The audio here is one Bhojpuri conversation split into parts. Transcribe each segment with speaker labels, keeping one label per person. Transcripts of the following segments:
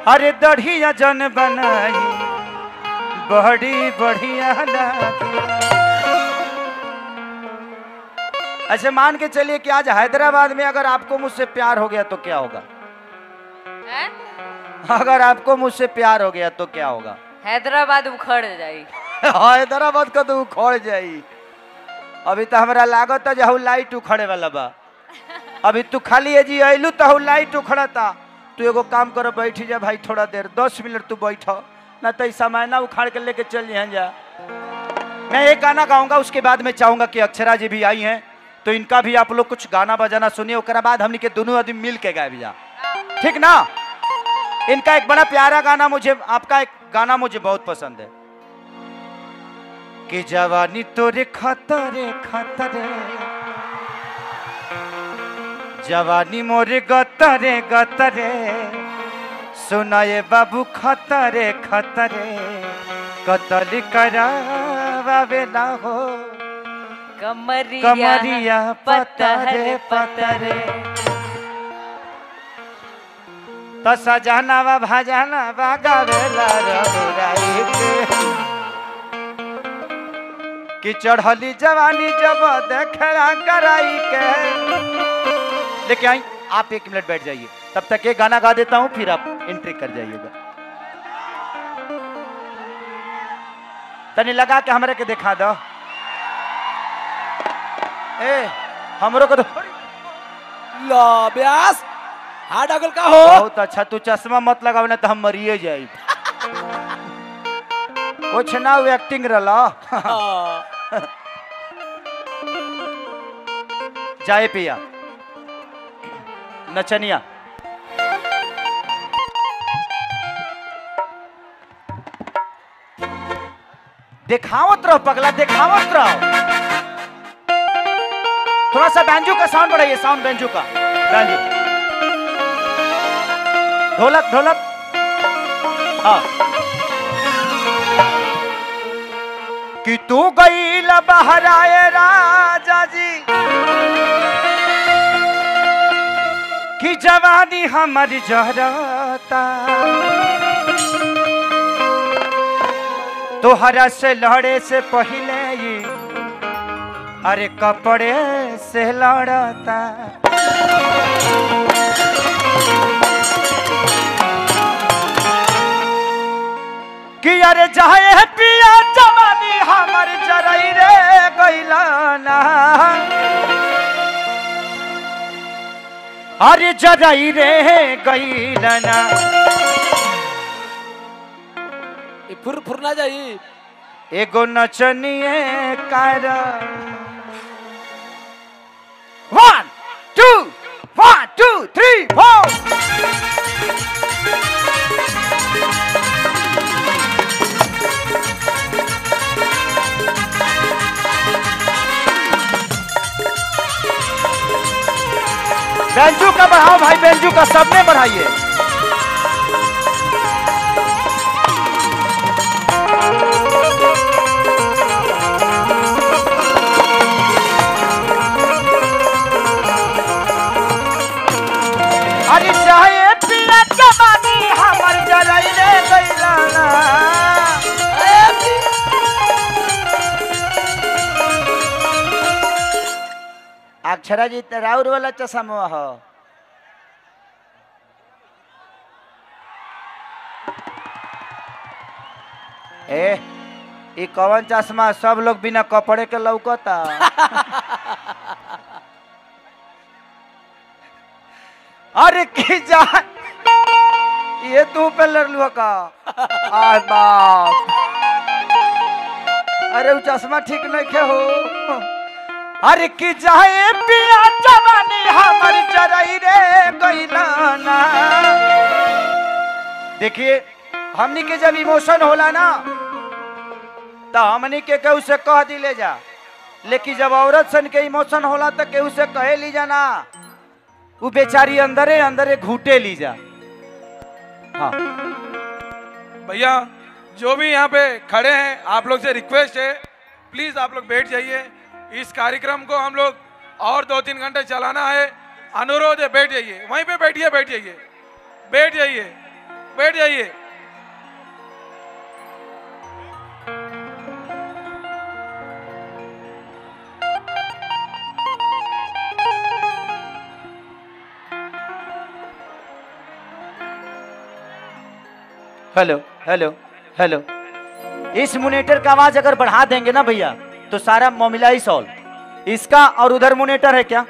Speaker 1: अरे दढ़िया जन बनाई बड़ी बढ़िया लगी। अच्छा मान के चलिए कि आज हैदराबाद में अगर आपको मुझसे प्यार हो गया तो क्या होगा? अगर आपको मुझसे प्यार हो गया तो क्या होगा?
Speaker 2: हैदराबाद उखड़ जाई।
Speaker 1: हैदराबाद का तो उखड़ जाई। अभी तो हमारा लागत है जहाँ लाइट उखड़े वाला बा। अभी तू खाली है जी आइलू तो लाइट उखड़ता। तू एगो काम करो, बैठी जा भाई थोड़ा देर, 10 मिनट तू बैठो ना तो सामान ना उखाड़ के लेके चल यहाँ जा। मैं एक गाना गाऊंगा, उसके बाद में चाहूंगा कि अक्षरा जी भी आई हैं तो इनका भी आप लोग कुछ गाना बजाना सुनिए। उसके बाद हमने के दोनों आदमी मिल के गाए जा, ठीक ना? इनका एक बड़ा प्यारा गाना मुझे, आपका एक गाना मुझे बहुत पसंद है कि जवानी तोरे खतरे खतरे, जवानी मोरे गतरे गतरे, सुनाए बाबू खतरे खतरे, कतल करावे ना हो कमरिया पतरे पतरे। तो सजाना वा भाजाना वा गावेला रघुराई के कि चढ़ली जवानी जब देखला कराई के। लेके आई आप 1 मिनट बैठ जाइए, तब तक ये गाना गा देता हूं, फिर आप एंट्री कर जाइएगा। तनी लगा के हमरे के दिखा दो। ए हमरो को तो
Speaker 3: ला ब्यास हार्ड अगल का हो।
Speaker 1: बहुत अच्छा, तू चश्मा मत लगाओ ना तो हम मरिए जाए। कुछ ना वो एक्टिंग रला। जाए पिया नचनिया। दिखावत रहो पगला, दिखावत रहो। थोड़ा सा बैंजू का साउंड बढ़ाइए, साउंड बैंजू का, बैंजू ढोलक ढोलक। हाँ कि तू गई बहराए राजा जी कि जवानी हमारी जहरता, तोहरा से लड़े से पहले ही अरे कपड़े से लड़ता। कि अरे जाए पिया जवानी हमारी जरई रे गइलाना, अरे जरई रे गइलाना।
Speaker 3: फुर फुर ना जाई
Speaker 1: एगो नचनिए कर 1 2 1 2 3 4। बेंजू का बढ़ाओ भाई, बेंजू का सबने बढ़ाइए। अरे चाहे पिया जवानी हमर जरई रे गइलाना। अक्षरा जी राउर वाला चश्मा हो। ए कौन चश्मा? सब लोग बिना कपड़े के लौकता। अरे की जा ये तू पे लड़लुआ का आ बाप। अरे वो चश्मा ठीक नहीं खे हो। अरे की जाए पिया जवानी हमारी जरई रे गइलाना। देखिए हमनी के जब इमोशन होला ना तो हमनी के केहू से कह दिले जा, लेकिन जब औरत सन के इमोशन होला तो केहू से कहे ली जाना, वो बेचारी अंदरे अंदरे घूटे ली जा। हाँ
Speaker 4: भैया जो भी यहाँ पे खड़े हैं, आप लोग से रिक्वेस्ट है प्लीज आप लोग बैठ जाइए। इस कार्यक्रम को हम लोग और 2-3 घंटे चलाना है। अनुरोध है, बैठ जाइए, वहीं पे बैठिए, बैठ जाइए, बैठ जाइए, बैठ जाइए।
Speaker 1: Hello hello hello. इस मोनीटर का आवाज अगर बढ़ा देंगे ना भैया तो सारा मामला ही सॉल्व। इसका और उधर मोनीटर है क्या?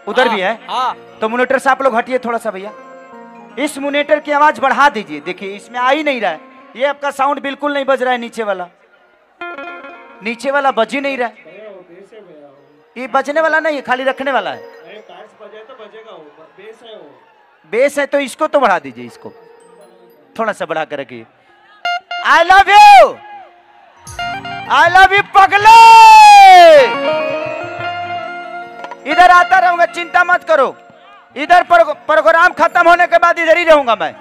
Speaker 1: उधर भी है।
Speaker 3: हाँ।
Speaker 1: तो मोनीटर से आप लोग हटिए थोड़ा सा भैया। इस मोनीटर की आवाज बढ़ा दीजिए। देखिए इसमें आ ही नहीं रहा है, ये आपका साउंड बिल्कुल नहीं बज रहा है। नीचे वाला बज ही नहीं रहा है। ये बजने वाला नहीं है, खाली रखने वाला है। बेस है तो इसको तो बढ़ा दीजिए, इसको थोड़ा सा बढ़ा कर रखिए। आई लव यू पगले। इधर आता रहूंगा, चिंता मत करो। इधर प्रोग्राम खत्म होने के बाद इधर ही रहूंगा मैं।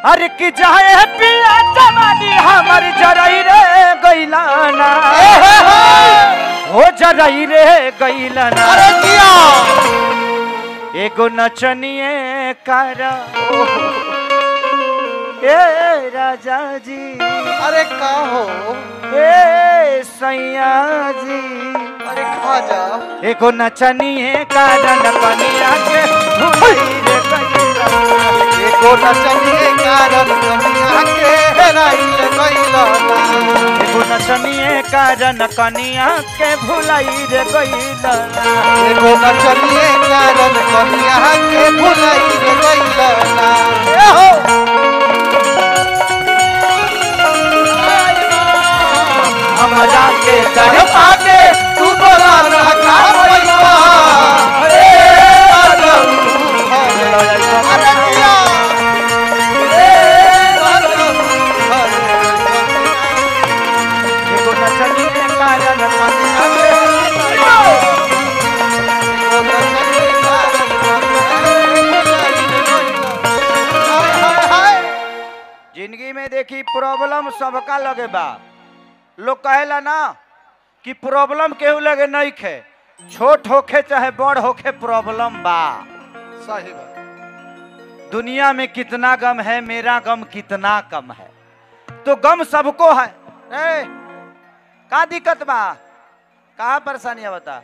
Speaker 1: हर की जाए पिया जवानी हमारी जरई रे गइलाना, हो जरई रे गइलाना।
Speaker 3: अरे किया
Speaker 1: एगो नचनिए कारा ए राजा जी।
Speaker 3: अरे का हो
Speaker 1: ए सैया जी।
Speaker 3: अरे खा जा
Speaker 1: एगो नचनिए कारा नकनिया के भुलई रे गइला।
Speaker 3: एको नचनिए कारण कनिया के हेराइल गइला।
Speaker 1: एगो नचनिए कारा नकनिया के भुलई रे गइला।
Speaker 3: एको नचनिए कारण कनिया के भुलाई रे गइला। ए हो
Speaker 1: हमरा के
Speaker 3: दर पाके तू बोला रखा पैसा। अरे किया
Speaker 1: एगो नचनिए कारा नकनिया के जिंदगी में देखी प्रॉब्लम सबका लगे बा। लोग कहेला ना कि प्रॉब्लम केहू लगे नहीं खे, छोट होखे चाहे बड़ होखे प्रॉब्लम बा।
Speaker 3: सही बात।
Speaker 1: दुनिया में कितना गम है, मेरा गम कितना कम है। तो गम सबको है। ए, का दिक्कत बा, कहा परेशानी बता।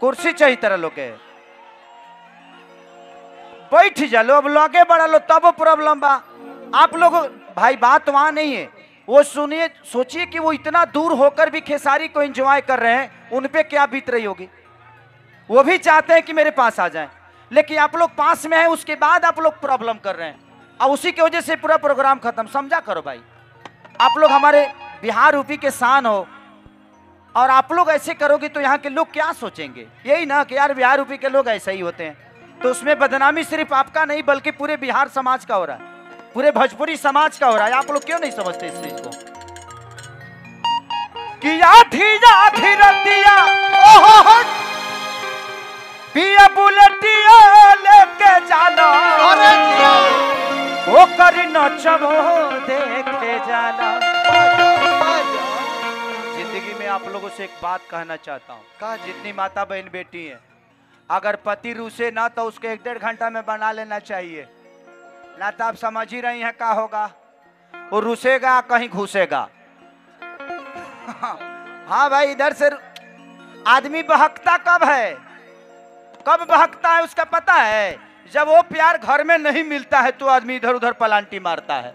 Speaker 1: कुर्सी चाहिए तरह लोग के, बैठ जा लो। अब लगे बढ़ा लो तब प्रॉब्लम बा। आप लोग भाई बात वहां नहीं है, वो सुनिए, सोचिए कि वो इतना दूर होकर भी खेसारी को एंजॉय कर रहे हैं, उन पे क्या बीत रही होगी। वो भी चाहते हैं कि मेरे पास आ जाएं, लेकिन आप लोग पास में हैं, उसके बाद आप लोग प्रॉब्लम कर रहे हैं और उसी की वजह से पूरा प्रोग्राम खत्म। समझा करो भाई, आप लोग हमारे बिहार यूपी के शान हो और आप लोग ऐसे करोगे तो यहाँ के लोग क्या सोचेंगे। यही ना कि यार बिहार यूपी के लोग ऐसे ही होते हैं। तो उसमें बदनामी सिर्फ आपका नहीं बल्कि पूरे बिहार समाज का हो रहा है, पूरे भोजपुरी समाज का हो रहा है। आप लोग क्यों नहीं समझते इस चीज को कि आधी रतिया पिया बुलेटिया लेके जाना।
Speaker 3: अरे किया
Speaker 1: ओ कर नचबो देखे जाना। जिंदगी में आप लोगों से एक बात कहना चाहता हूँ,
Speaker 3: का
Speaker 1: जितनी माता बहन बेटी है, अगर पति रूसे ना तो उसके 1-1.5 घंटा में बना लेना चाहिए, ना तो आप समझ ही रही हैं क्या होगा। वो रूसेगा कहीं घुसेगा। हाँ भाई, इधर से आदमी बहकता कब है, कब बहकता है उसका पता है? जब वो प्यार घर में नहीं मिलता है तो आदमी इधर उधर पलांटी मारता है।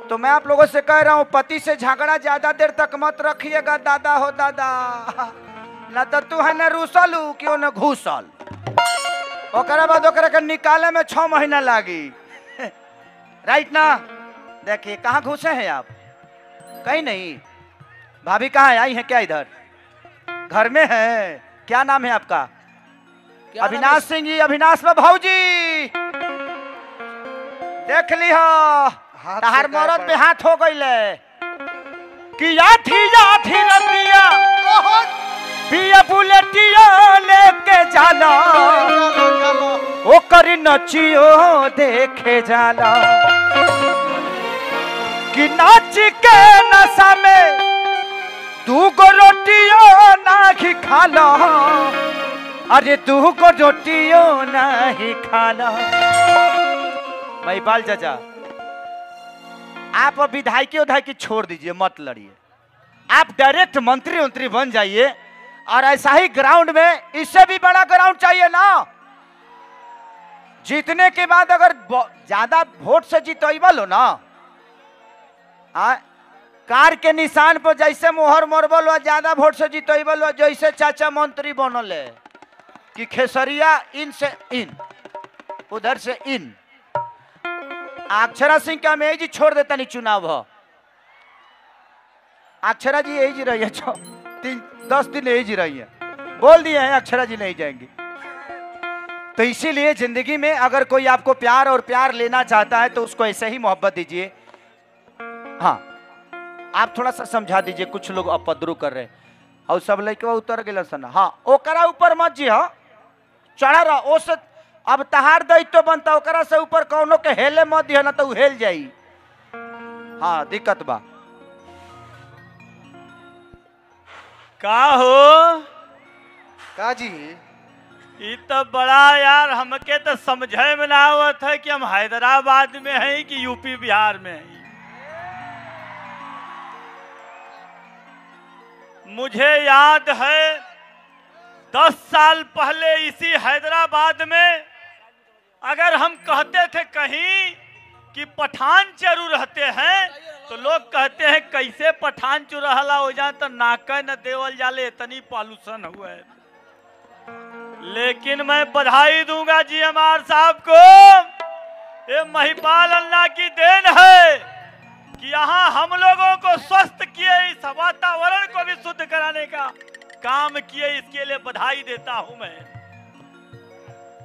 Speaker 1: तो मैं आप लोगों से कह रहा हूं, पति से झगड़ा ज्यादा देर तक मत रखिएगा दादा हो दादा। ना तो तू है न रूसलू क्यों न घूसल, ओकरा बाद ओकरा के निकाले में 6 महीना लागी। राइट ना? देखिए कहाँ घुसे हैं आप, कहीं नहीं। भाभी कहाँ है, आई है क्या इधर? घर में है। क्या नाम है आपका? अविनाश सिंह जी। अविनाश में भाऊजी देख ली हो, तहार मरद पे हाथ हो गई कि आधी रतिया पिया बुलेटिया लेके जाना। ओ कर नचियो देखे जाना कि नाच के नशा में तू को रोटियों नाही खाला, अरे तू को रोटियों नहीं खाला। महिपाल चाचा, आप विधायकी उधायकी छोड़ दीजिए, मत लड़िए, आप डायरेक्ट मंत्री बन जाइए। और ऐसा ही ग्राउंड में, इससे भी बड़ा ग्राउंड चाहिए ना। जीतने के बाद अगर ज्यादा वोट से जीतवा लो ना, कार के निशान पर जैसे मोहर मरबल, ज्यादा वोट से जीतवा, जैसे चाचा मंत्री बनल है कि खेसरिया इन से इन, उधर से इन। अक्षरा सिंह का मैं जी छोड़ देता नहीं चुनाव हो। अक्षरा जी यही जी रही है, 10 दिन यही जी रही है, बोल दिए हैं अक्षरा जी नहीं जाएंगी। तो इसीलिए जिंदगी में अगर कोई आपको प्यार और प्यार लेना चाहता है तो उसको ऐसे ही मोहब्बत दीजिए। हाँ, आप थोड़ा सा समझा दीजिए, कुछ लोग अपद्रु कर रहे और सब लड़के उतर गए सन। हाँ, ओकरा ऊपर मत जी, हाँ चढ़ा रहा ओसे, अब तहार दायित्व बनता, ओकरा से ऊपर कौनो के हेले मत दिया ना तो हेल जाई। हाँ, दिक्कत बा
Speaker 5: का हो
Speaker 3: का जी?
Speaker 5: ये तो बड़ा यार हमके तो समझे में ना आवत है कि हम हैदराबाद में हैं कि यूपी बिहार में हैं। मुझे याद है 10 साल पहले इसी हैदराबाद में अगर हम कहते थे कहीं कि पठान चरू रहते हैं तो लोग कहते हैं कैसे पठान चुरहला हो जाए तो नाका न देवल जाले, इतनी पॉल्यूशन हुआ है। लेकिन मैं बधाई दूंगा GMR साहब को, ये महिपाल अन्ना की देन है कि यहाँ हम लोगों को स्वस्थ किए, इस वातावरण को भी शुद्ध कराने का काम किए, इसके लिए बधाई देता हूं मैं।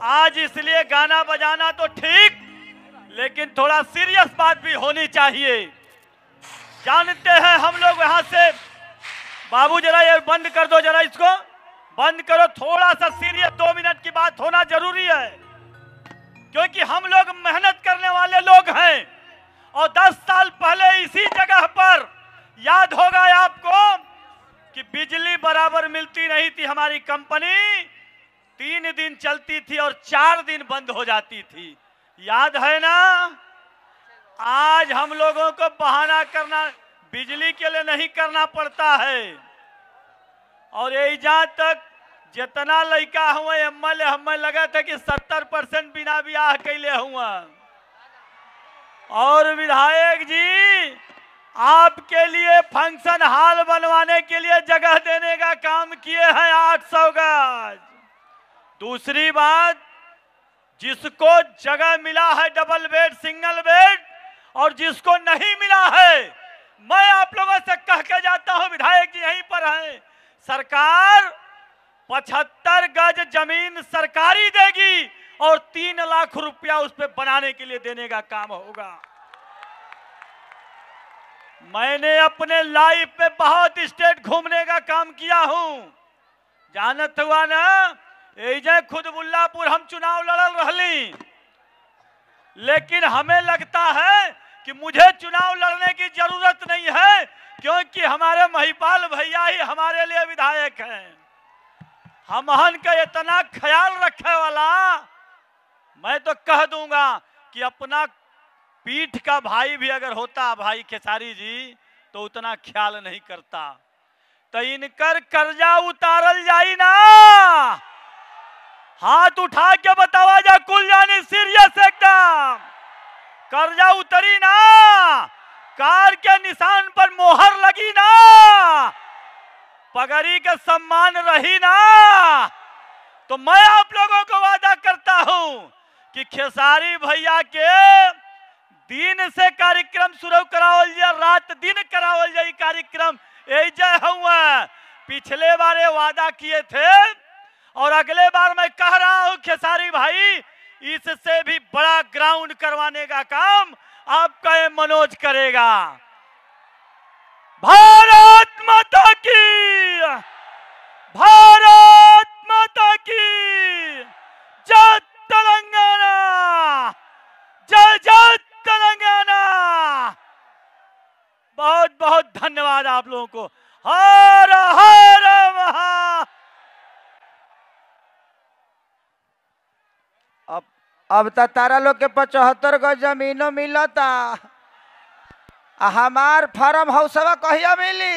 Speaker 5: आज इसलिए गाना बजाना तो ठीक, लेकिन थोड़ा सीरियस बात भी होनी चाहिए। जानते हैं हम लोग यहाँ से, बाबू जरा ये बंद कर दो, जरा इसको बंद करो, थोड़ा सा सीरियस 2 मिनट की बात होना जरूरी है, क्योंकि हम लोग मेहनत करने वाले लोग हैं। और 10 साल पहले इसी जगह पर याद होगा आपको कि बिजली बराबर मिलती नहीं थी, हमारी कंपनी 3 दिन चलती थी और 4 दिन बंद हो जाती थी, याद है ना। आज हम लोगों को बहाना करना बिजली के लिए नहीं करना पड़ता है। और ये जहां तक जितना लड़का हुआ MLA हमें लगा था कि 70% बिना ब्याह कैले हुआ। और विधायक जी आपके लिए फंक्शन हॉल बनवाने के लिए जगह देने का काम किए हैं 800 गज। दूसरी बात, जिसको जगह मिला है डबल बेड, सिंगल बेड, और जिसको नहीं मिला है, मैं आप लोगों से कह के जाता हूं, विधायक जी यहीं पर हैं, सरकार 75 गज जमीन सरकारी देगी और 3 लाख रुपया उस पे बनाने के लिए देने का काम होगा। मैंने अपने लाइफ में बहुत स्टेट घूमने का काम किया हूं, जानत हुआ ना। एजे खुद बुल्लापुर हम चुनाव लड़ल रहली, लेकिन हमें लगता है कि मुझे चुनाव लड़ने की जरूरत नहीं है, क्योंकि हमारे महिपाल भैया ही हमारे लिए विधायक हैं। हमहन का इतना ख्याल रखने वाला, मैं तो कह दूंगा कि अपना पीठ का भाई भी अगर होता भाई खेसारी जी, तो उतना ख्याल नहीं करता। तो इनकर कर्जा उतारल जाई ना, हाथ उठा के बतावा जा, कुल जानी सीरियस एकदम कर्जा उतरी ना, कार के निशान पर मोहर लगी ना, पगड़ी का सम्मान रही ना, तो मैं आप लोगों को वादा करता हूं कि खेसारी भैया के दिन से कार्यक्रम शुरू करावल जाए, रात दिन करावल जाए कार्यक्रम। जय हुआ पिछले बार वादा किए थे और अगले बार मैं कह रहा हूं खेसारी भाई, इससे भी बड़ा ग्राउंड करवाने का काम आपका ये मनोज करेगा। भारत माता की, भारत माता की जय तेलंगाना, जय जय तेलंगाना। बहुत बहुत धन्यवाद आप लोगों को। हर हर महा।
Speaker 1: अब तो तारा लोग के 75 गज जमीनों मिलता, हमार फार्म हाउसवा कहिया मिली?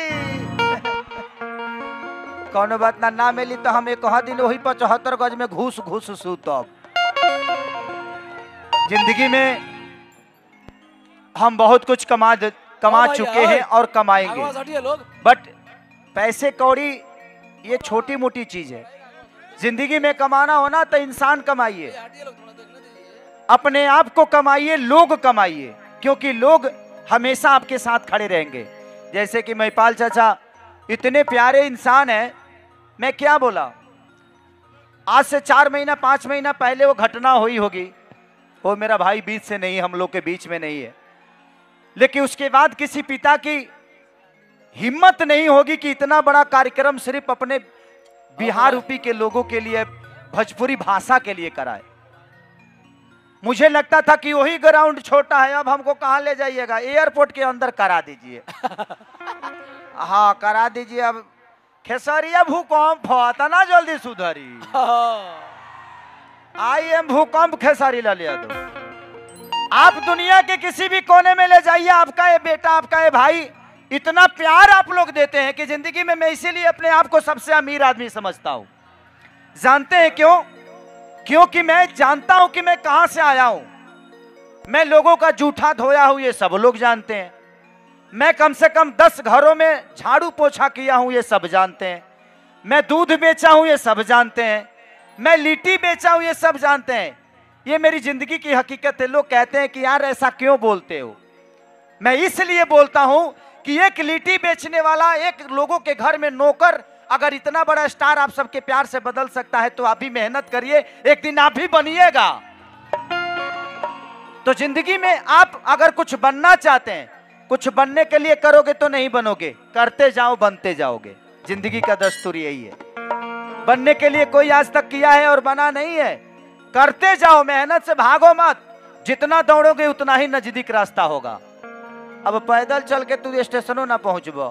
Speaker 1: कौनो बात ना मिली तो हम एक दिन वही 75 गज में घूस घूस सूतब। जिंदगी में हम बहुत कुछ कमा चुके हैं और कमाएंगे, बट पैसे कौड़ी ये छोटी मोटी चीज है। जिंदगी में कमाना होना तो इंसान कमाइए, अपने आप को कमाइए, लोग कमाइए, क्योंकि लोग हमेशा आपके साथ खड़े रहेंगे। जैसे कि महिपाल चाचा इतने प्यारे इंसान हैं, मैं क्या बोला, आज से 4 महीना 5 महीना पहले वो घटना हुई होगी, वो मेरा भाई बीच से नहीं, हम लोग के बीच में नहीं है, लेकिन उसके बाद किसी पिता की हिम्मत नहीं होगी कि इतना बड़ा कार्यक्रम सिर्फ अपने बिहार यूपी के लोगों के लिए, भोजपुरी भाषा के लिए कराए। मुझे लगता था कि वही ग्राउंड छोटा है, अब हमको कहां ले जाइएगा, एयरपोर्ट के अंदर करा दीजिए। हाँ करा दीजिए। अब खेसरिया भूकंप होता ना जल्दी सुधरी, आई एम भूकंप खेसारी ला लिया दो। आप दुनिया के किसी भी कोने में ले जाइए, आपका ये बेटा, आपका ये भाई, इतना प्यार आप लोग देते हैं कि जिंदगी में मैं इसीलिए अपने आप को सबसे अमीर आदमी समझता हूं। जानते हैं क्यों? क्योंकि मैं जानता हूं कि मैं कहां से आया हूं। मैं लोगों का जूठा धोया हूं, ये सब लोग जानते हैं। मैं कम से कम 10 घरों में झाड़ू पोछा किया हूं, ये सब जानते हैं। मैं दूध बेचा हूं, ये सब जानते हैं। मैं लिट्टी बेचा हूं, ये सब जानते हैं। ये मेरी जिंदगी की हकीकत है। लोग कहते हैं कि यार ऐसा क्यों बोलते हो? मैं इसलिए बोलता हूं कि एक लिट्टी बेचने वाला, एक लोगों के घर में नौकर, अगर इतना बड़ा स्टार आप सबके प्यार से बदल सकता है, तो आप भी मेहनत करिए, एक दिन आप भी बनिएगा। तो जिंदगी में आप अगर कुछ बनना चाहते हैं, कुछ बनने के लिए करोगे तो नहीं बनोगे, करते जाओ बनते जाओगे। जिंदगी का दस्तूर यही है। बनने के लिए कोई आज तक किया है और बना नहीं है। करते जाओ, मेहनत से भागो मत। जितना दौड़ोगे उतना ही नजदीक रास्ता होगा। अब पैदल चल के तू स्टेशनों ना पहुंचबो,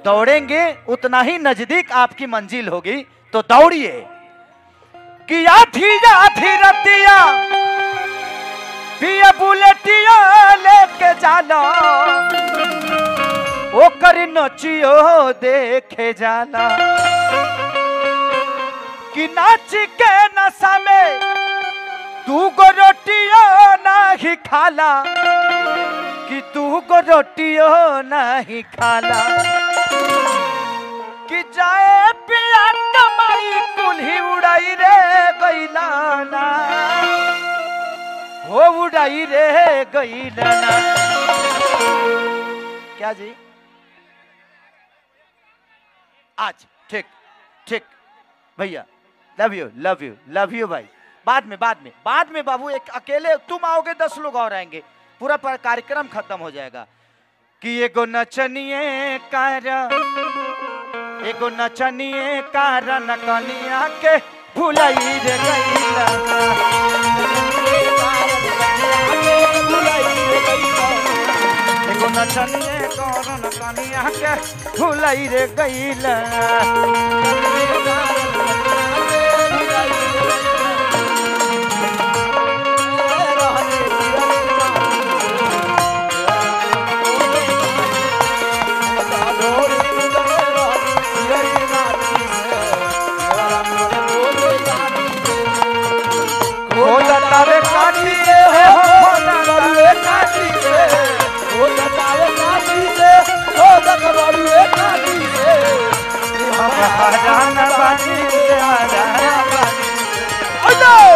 Speaker 1: दौड़ेंगे उतना ही नजदीक आपकी मंजिल होगी। तो दौड़िए कि आधी रतिया पिया बुलेटिया लेके जाला, ओकर नचियो देखे जाला, कि नाच के नशा में तू गो रोटियो नहीं खाला, कि तू को रोटियो नहीं खाला, कि जाए पिया कमाई कुल्ही उड़ाई रे गईलाना, हो उड़ाई रे गईलाना। क्या जी? आज ठीक ठीक भैया, love you love you love you भाई। बाद में बाबू, एक अकेले तुम आओगे 10 लोग और आएंगे, पूरा कार्यक्रम खत्म हो जाएगा। कि एगो नचनिए कारण कनिया के भुलाई रे गईला, एगो नचनिए कारण कनिया के भुलाई रे गईला। Oh no!